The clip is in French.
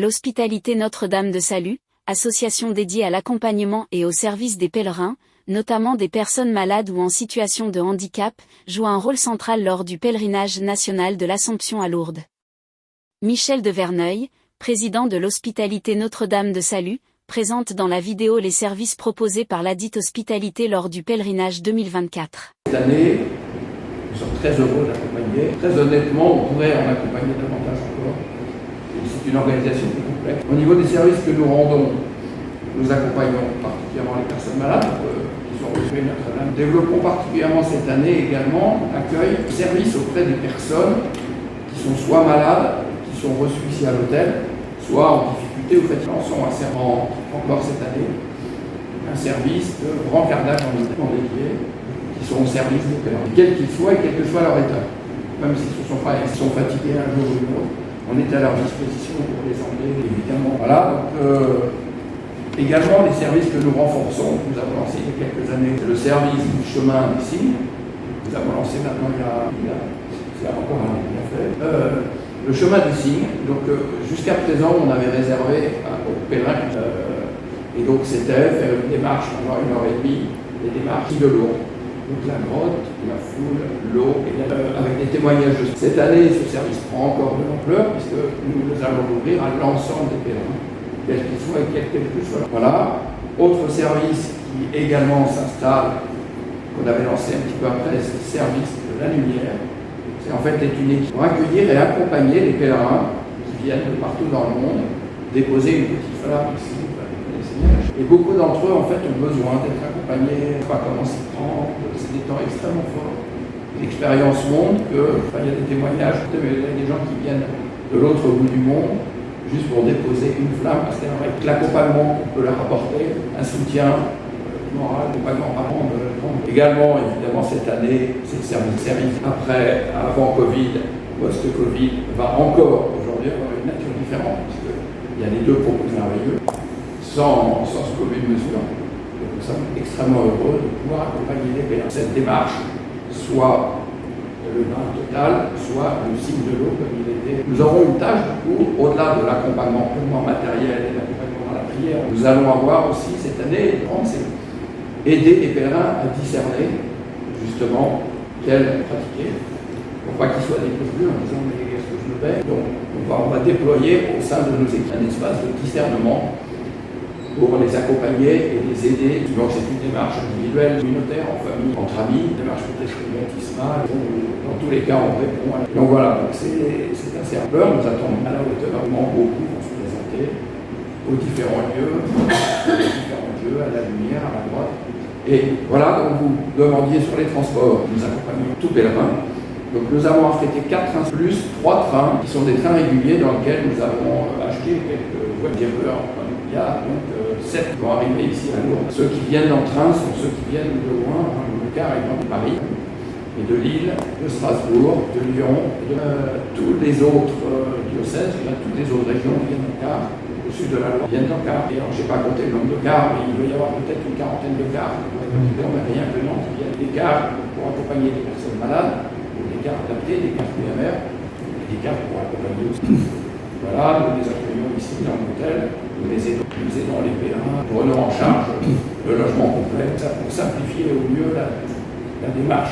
L'Hospitalité Notre-Dame de Salut, association dédiée à l'accompagnement et au service des pèlerins, notamment des personnes malades ou en situation de handicap, joue un rôle central lors du pèlerinage national de l'Assomption à Lourdes. Michel de Verneuil, président de l'Hospitalité Notre-Dame de Salut, présente dans la vidéo les services proposés par ladite hospitalité lors du pèlerinage 2024. Cette année, nous sommes très heureux d'accompagner. Très honnêtement, on pourrait en accompagner davantage encore. C'est une organisation plus complexe. Au niveau des services que nous rendons, nous accompagnons particulièrement les personnes malades qui sont reçues à Notre-Dame. Développons particulièrement cette année également l'accueil de services auprès des personnes qui sont soit malades, qui sont reçues ici à l'hôtel, soit en difficulté ou fait lançons encore cette année un service de rencardage en dédié qui sont au service des pèlerins, quels qu'ils soient et quel que soit leur état. Même s'ils sont fatigués un jour ou une autre, on est à leur disposition pour les emmener, évidemment. Voilà, donc également les services que nous renforçons, nous avons lancé il y a quelques années le service du chemin des signes. Nous avons lancé maintenant c'est encore un an qu'on a fait. Le chemin des signes, donc jusqu'à présent on avait réservé aux pèlerins, et donc c'était faire une démarche pendant 1h30, des démarches de l'eau. Donc la grotte, la foule, l'eau, avec des témoignages. Cette année, ce service prend encore de l'ampleur puisque nous allons l'ouvrir à l'ensemble des pèlerins, quels qu'ils soient et quels que soient. Voilà. Autre service qui également s'installe, qu'on avait lancé un petit peu après, c'est le service de la lumière. C'est en fait une équipe pour accueillir et accompagner les pèlerins qui viennent de partout dans le monde, déposer une petite flamme ici. Et beaucoup d'entre eux en fait ont besoin d'être accompagnés, pas comment s'y prendre, c'est des temps extrêmement forts. L'expérience montre qu'il y a des témoignages, il y a des gens qui viennent de l'autre bout du monde juste pour déposer une flamme, parce qu'avec l'accompagnement qu'on peut leur apporter, un soutien moral, accompagnement par également, évidemment, cette année, c'est le service après, avant Covid, post-Covid, va encore aujourd'hui avoir une nature différente, parce qu'il y a les deux propos merveilleux. Sans commune mesure. Donc nous sommes extrêmement heureux de pouvoir accompagner les pèlerins. Cette démarche, soit le bain total, soit le signe de l'eau comme il était. Nous aurons une tâche, du coup, au-delà de l'accompagnement purement matériel et de l'accompagnement dans la prière. Nous allons avoir aussi cette année, c'est aider les pèlerins à discerner justement quelle pratiquer, pour pas qu'ils soient dépourvus en disant mais qu'est-ce que je me fais. Donc on va déployer au sein de nos équipes un espace de discernement pour les accompagner et les aider. Donc c'est une démarche individuelle, communautaire, en famille, entre amis, une démarche peut-être baptismale. Dans tous les cas, on répond à... Donc voilà, donc c'est un serveur. Nous attendons à la hauteur, vraiment beaucoup vont se présenter aux différents lieux, à la lumière, à la droite. Et voilà, donc vous demandiez sur les transports, nous accompagnons tout pèlerin. Donc nous avons affrété 4 trains plus 3 trains qui sont des trains réguliers dans lesquels nous avons acheté quelques voitures. Il y a donc 7 qui vont arriver ici à Lourdes. Ceux qui viennent en train sont ceux qui viennent de loin, le car étant de Paris, et de Lille, de Strasbourg, de Lyon, et de tous les autres diocèses, toutes les autres régions viennent en car, au sud de la Loire viennent en car. Et alors, je n'ai pas compté le nombre de cars, mais il doit y avoir peut-être une quarantaine de cars. Mais rien que Nantes, il y a des cars pour accompagner les personnes malades, des cars adaptés, des cars PMR, et des cars pour accompagner aussi. Voilà, nous les accueillons ici dans l'hôtel. Nous aidons les pèlerins, prenons en charge le logement complet, pour simplifier au mieux la démarche.